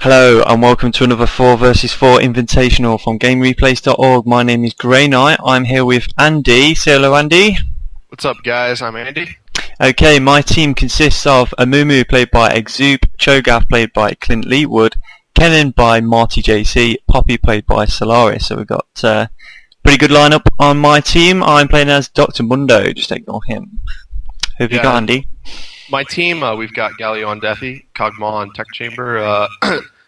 Hello and welcome to another 4 versus 4 Invitational from GameReplays.org. My name is Grey Knight. I'm here with Andy. Say hello, Andy. What's up, guys? I'm Andy. Okay, my team consists of Amumu, played by Exoop, Cho'Gath, played by Clint Leetwood, Kennen by Marty JC, Poppy, played by Solaris. So we've got a pretty good lineup on my team. I'm playing as Dr. Mundo. Just ignore him. Who have you got, Andy? My team, we've got Galio on Deathy, Kog'Maw on Tech Chamber,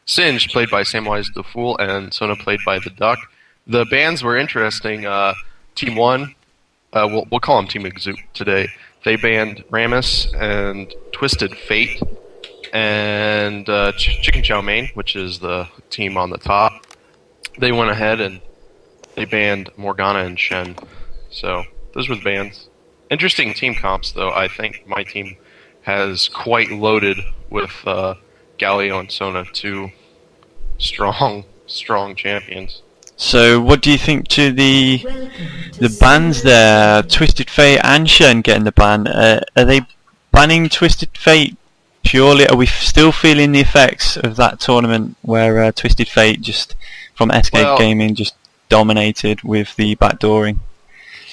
Singe, played by Samwise the Fool, and Sona, played by the Duck. The bans were interesting. Team 1, we'll call him Team Exoop today. They banned Rammus and Twisted Fate and Chicken Chow Mein, which is the team on the top. They went ahead and they banned Morgana and Shen. So those were the bans. Interesting team comps, though. I think my team has quite loaded with Galio and Sona, two strong champions. So what do you think to the bans there? Twisted Fate and Shen getting the ban. Are they banning Twisted Fate purely? Are we still feeling the effects of that tournament where Twisted Fate just from Escape Gaming just dominated with the backdooring?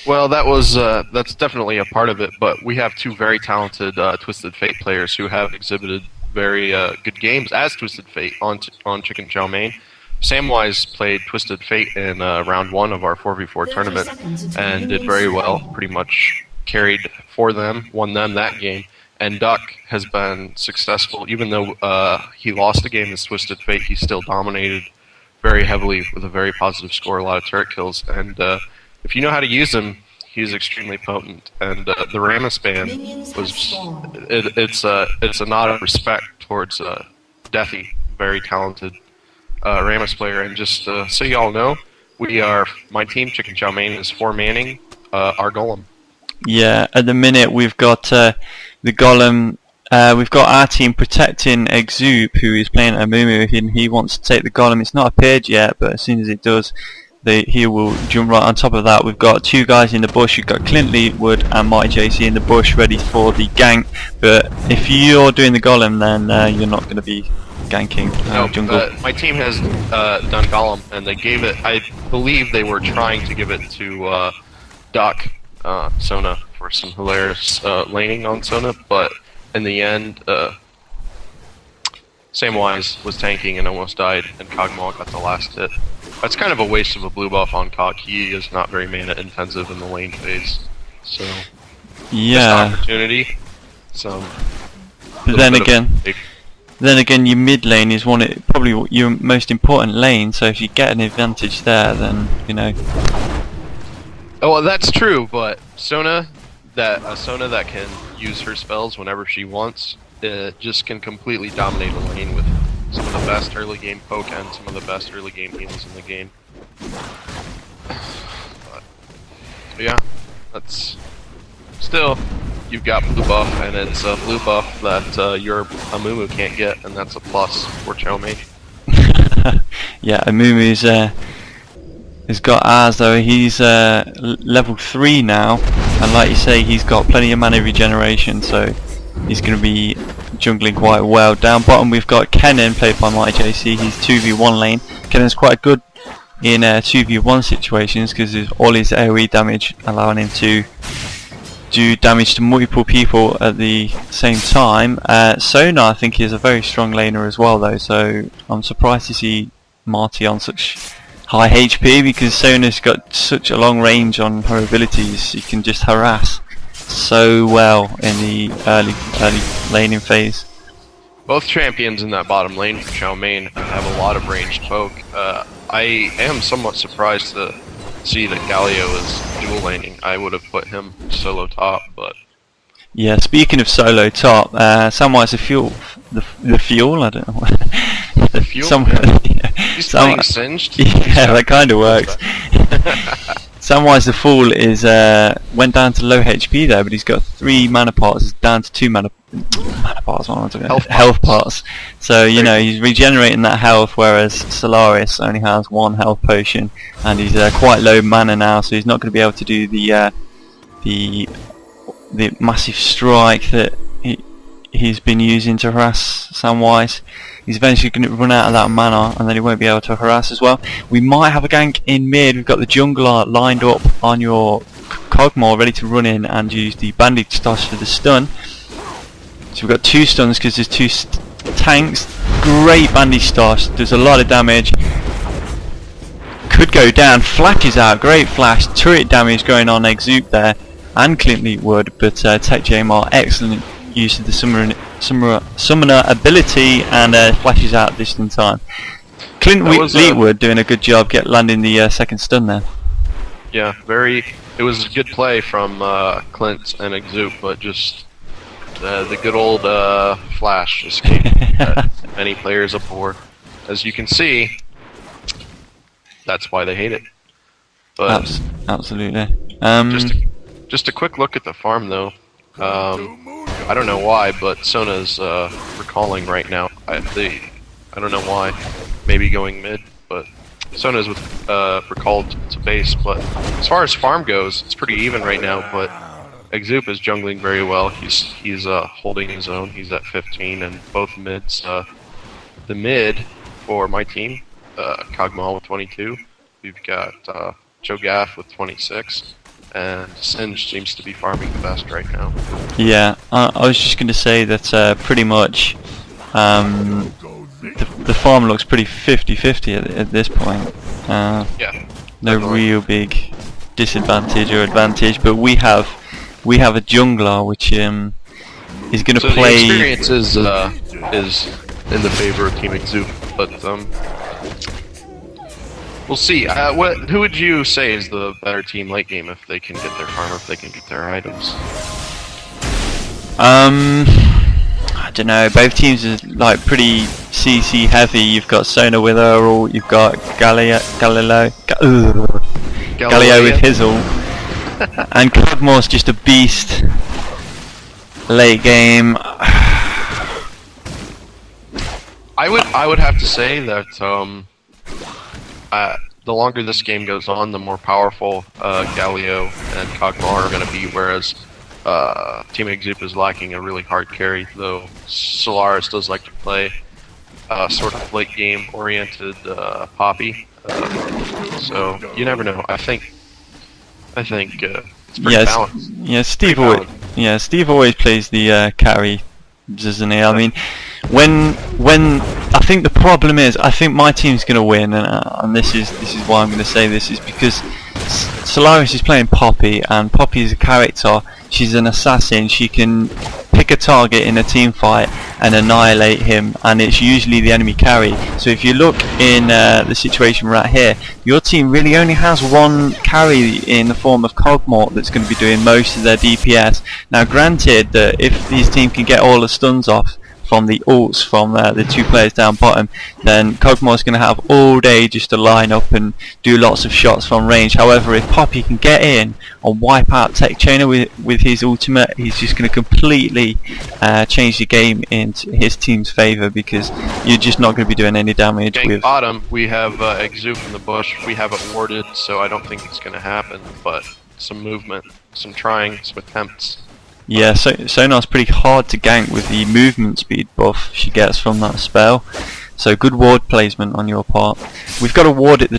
Well, that's definitely a part of it, but we have two very talented Twisted Fate players who have exhibited very good games as Twisted Fate on Chicken Chow Mein. Samwise played Twisted Fate in round 1 of our 4v4 tournament and did very well, pretty much carried for them, won them that game. And Duck has been successful, even though he lost a game as Twisted Fate, he still dominated very heavily with a very positive score, a lot of turret kills, and if you know how to use him, he's extremely potent. And the Rammus ban it's a nod of respect towards Deathy, very talented Rammus player. And just so you all know, my team Chicken Chow Mein is 4 manning our Golem. Yeah, at the minute we've got the Golem. We've got our team protecting Exoop, who is playing Amumu, and he wants to take the Golem. It's not appeared yet, but as soon as it does, he will jump right on top of that. We've got 2 guys in the bush. We've got Clint Leetwood and Marty JC in the bush ready for the gank. But if you're doing the Golem, then you're not going to be ganking jungle. My team has done Golem, and they gave it, I believe they were trying to give it to Doc Sona for some hilarious laning on Sona, but in the end, Samwise was tanking and almost died, and Kog'Maw got the last hit. That's kind of a waste of a blue buff on Kog. He is not very mana intensive in the lane phase, so yeah, missed opportunity. So, but then again, your mid lane is probably your most important lane. So if you get an advantage there, then you know. Oh, well, that's true, but Sona that can use her spells whenever she wants, just can completely dominate a lane with some of the best early game poke and some of the best early game heals in the game. But yeah, that's still, you've got blue buff, and it's a blue buff that your Amumu can't get, and that's a plus for Chow Mein. Yeah, Amumu's has got ours though. He's level 3 now, and like you say, he's got plenty of mana regeneration, so he's going to be jungling quite well. Down bottom we've got Kennen, played by Marty JC. He's 2v1 lane. Kennen's quite good in 2v1 situations because all his AoE damage allowing him to do damage to multiple people at the same time. Sona, I think, is a very strong laner as well though, so I'm surprised to see Marty on such high HP, because Sona's got such a long range on her abilities. She can just harass so well in the early laning phase. Both champions in that bottom lane for Chow Mein have a lot of ranged poke. I am somewhat surprised to see that Galio is dual laning. I would have put him solo top, but yeah. Speaking of solo top, Samwise the fuel. I don't know. The fuel. He's playing Singed. Yeah, that kind of works. Samwise the Fool went down to low HP there, but he's got 3 mana pots. He's down to 2 mana pots. What am I talking about? Health pots. So you know he's regenerating that health, whereas Solaris only has 1 health potion, and he's quite low mana now, so he's not going to be able to do the massive strike that he's been using to harass Samwise. he's eventually going to run out of that mana, and then he won't be able to harass as well. We might have a gank in mid. We've got the jungler lined up on your Cogmore, ready to run in and use the bandage toss for the stun. So we've got 2 stuns because there's 2 tanks. Great bandage toss, does a lot of damage. Could go down, flashes out, great flash, turret damage going on Exupe there, and Clint Leetwood, but Tech Jamar, excellent use of the summoner ability, and flashes out just in time. Clint Leetwood doing a good job landing the second stun there. Yeah, it was a good play from Clint and Exupe, but just the good old flash escape that many players abhor. As you can see, that's why they hate it. But absolutely. Just a quick look at the farm, though. I don't know why, but Sona's recalling right now. I don't know why. Maybe going mid, but Sona's recalled to base. But as far as farm goes, it's pretty even right now. But Exupe is jungling very well. He's holding his own. He's at 15, and both mids. The mid for my team, Kog'Maw with 22. We've got Joe Gaff with 26. And Singe seems to be farming the best right now. Yeah, I was just going to say that pretty much the farm looks pretty 50-50 at this point. Yeah. No real big disadvantage or advantage, but we have a jungler which is going to play. The experience is in the favor of Team Exupe, but we'll see. Who would you say is the better team late game if they can get their farm, if they can get their items? I don't know. Both teams are like pretty CC heavy. You've got Sona with Earl, you've got Galileo with Hizzle, and Cogmore's just a beast late game. I would have to say that the longer this game goes on, the more powerful Galileo and Kog'Maw are going to be, whereas Team Exupe is lacking a really hard carry, though Solaris does like to play sort of late game oriented Poppy. So you never know. I think it's pretty balanced. Yeah, Steve always plays the carry, doesn't he? I mean, when I think the problem is, I think my team's going to win, and this is why I'm going to say this, is because Solaris is playing Poppy, and Poppy is a character. She's an assassin. She can pick a target in a team fight and annihilate him, and it's usually the enemy carry. So if you look in the situation right here, your team really only has one carry in the form of Kog'Maw that's going to be doing most of their DPS. Now granted that if these team can get all the stuns off from the ults from the 2 players down bottom, then Kog'Maw's going to have all day just to line up and do lots of shots from range. However, if Poppy can get in and wipe out Tech Chainer with his ultimate, he's just going to completely change the game into his team's favour, because you're just not going to be doing any damage. With bottom, we have Exupe in the bush. We have it warded, so I don't think it's going to happen, but some movement, some trying, some attempts. Yeah, Sonar's pretty hard to gank with the movement speed buff she gets from that spell. So good ward placement on your part. We've got a ward at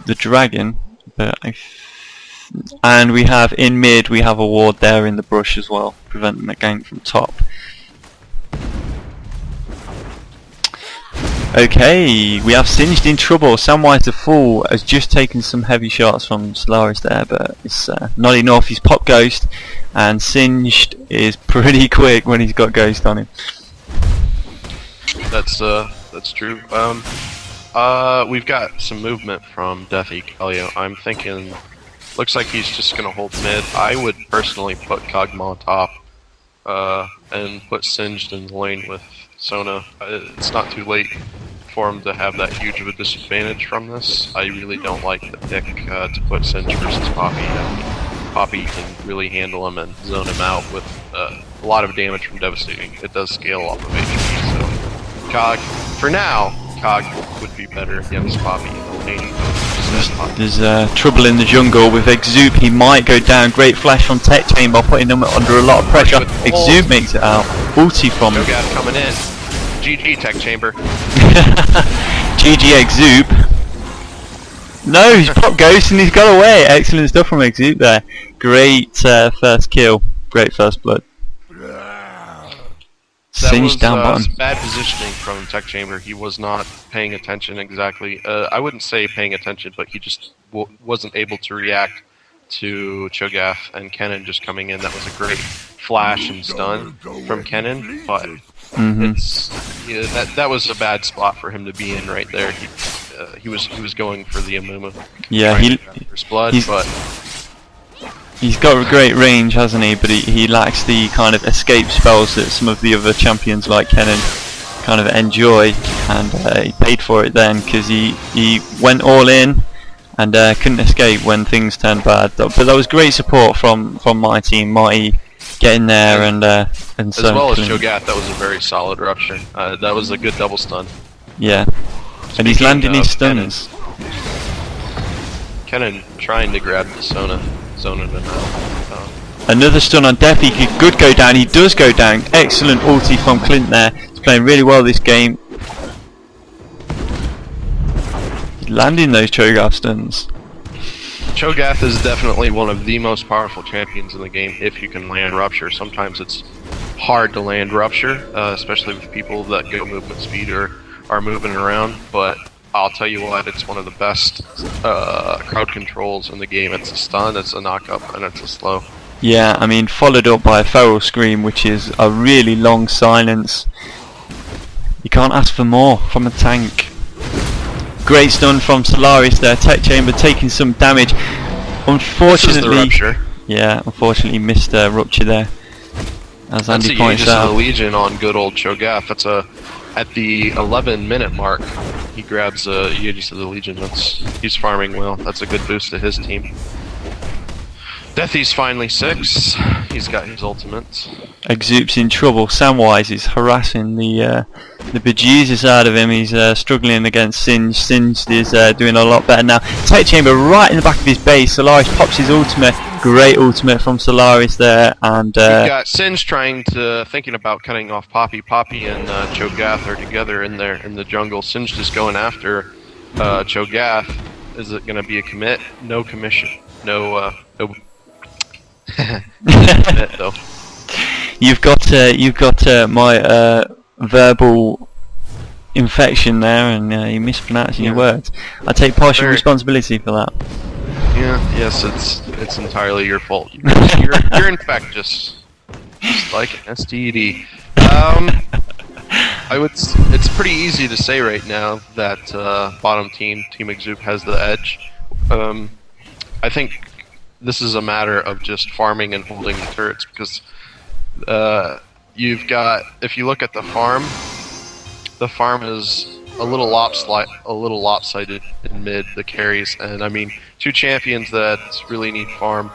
the dragon, but and we have in mid, we have a ward there in the brush as well, preventing the gank from top. Okay, we have Singed in trouble. Samwise the Fool has just taken some heavy shots from Solaris there, but it's not enough. He's popped Ghost, and Singed is pretty quick when he's got Ghost on him. That's true. We've got some movement from Deathy Galio. I'm thinking, looks like he's just gonna hold mid. I would personally put Kog'Maw top, and put Singed in the lane with Sona. It's not too late for him to have that huge of a disadvantage from this. I really don't like the pick to put Singe versus Poppy. Poppy can really handle him and zone him out with a lot of damage from Devastating. It does scale off of HP, so Cog, for now, Cog would be better against Poppy in the lane. There's trouble in the jungle with Exupe. He might go down. Great flash from Tech Chamber, putting him under a lot of pressure. Exupe makes it out. Ulti from Cho'Gath coming in. GG, Tech Chamber. GG Exoop. No, he's popped Ghost and he's got away. Excellent stuff from Exoop there. Great first kill. Great first blood. Singed down bottom. Bad positioning from Tech Chamber. He was not paying attention exactly. I wouldn't say paying attention, but he just wasn't able to react to Cho'Gath and Kennen just coming in. That was a great flash and stun from Kennen, but that was a bad spot for him to be in right there. He was going for the Amumu. Yeah, he's got a great range, hasn't he? But he lacks the kind of escape spells that some of the other champions like Kennen kind of enjoy, and he paid for it then because he went all in and couldn't escape when things turned bad. But that was great support from my team. Marty getting there and as well as Cho'Gath. That was a very solid rupture. That was a good double stun. Yeah, and he's landing his stuns. Kennen trying to grab the Zona to now. Another stun on Def. He could go down. He does go down. Excellent ulti from Clint there. He's playing really well this game. He's landing those Cho'Gath stuns. Cho'Gath is definitely one of the most powerful champions in the game if you can land Rupture. Sometimes it's hard to land Rupture, especially with people that go movement speed or are moving around, but I'll tell you what, it's one of the best crowd controls in the game. It's a stun, it's a knock-up, and it's a slow. Yeah, I mean, followed up by a Feral Scream, which is a really long silence. You can't ask for more from a tank. Great stun from Solaris there. Tech Chamber taking some damage. Unfortunately, the Rupture. Yeah, unfortunately missed a Rupture there. As Andy points out. That's the Legion on good old Cho'Gath. That's at the 11-minute mark. He grabs Aegis of the Legion. He's farming well. That's a good boost to his team. Deathy's finally 6. He's got his ultimate. Exoop's in trouble. Samwise is harassing the bejesus out of him. He's struggling against Singed. Singed is doing a lot better now. Tech Chamber right in the back of his base. Solaris pops his ultimate. Great ultimate from Solaris there, and we've got Singed thinking about cutting off Poppy. Poppy and Cho'Gath are together in the jungle. Singed is going after Cho'Gath. Is it going to be a commit? No commission. No commit though. You've got my verbal infection there, and you're mispronouncing your words. I take partial responsibility for that. Yeah, yes, it's entirely your fault. You're infectious, just like an STD. It's pretty easy to say right now that bottom Team Exoop has the edge. I think this is a matter of just farming and holding the turrets, because you've got, if you look at the farm is a little lopsided in mid, the carries, and I mean, two champions that really need farm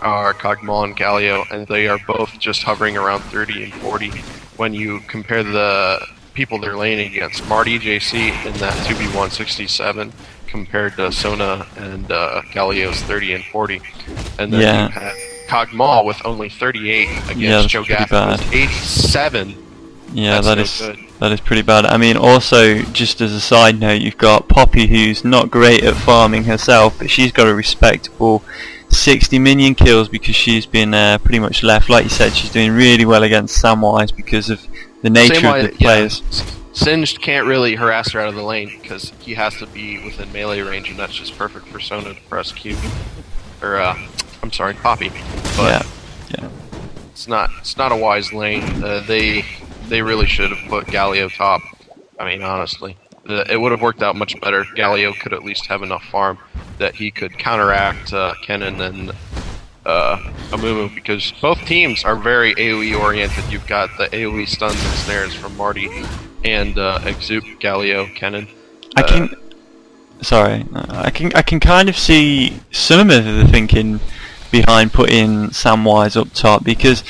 are Kog'Maw and Galio, and they are both just hovering around 30 and 40 when you compare the people they're laning against. Marty JC in that 2v167 compared to Sona and Galio's 30 and 40. And then you have Kog'Maw with only 38 against Cho'Gath with 87. Yeah, that is pretty bad. I mean, also, just as a side note, you've got Poppy, who's not great at farming herself, but she's got a respectable 60 minion kills because she's been pretty much left. Like you said, she's doing really well against Samwise because of the nature of the players. Singed can't really harass her out of the lane because he has to be within melee range, and that's just perfect for Sona to press Q. Or, I'm sorry, Poppy. But yeah. It's not a wise lane. They really should have put Galio top. I mean, honestly, it would have worked out much better. Galio could at least have enough farm that he could counteract Kennen and Amumu, because both teams are very AoE oriented. You've got the AoE stuns and snares from Marty and Exoop, Galio, Kennen. I can kind of see some of the thinking behind putting Samwise up top, because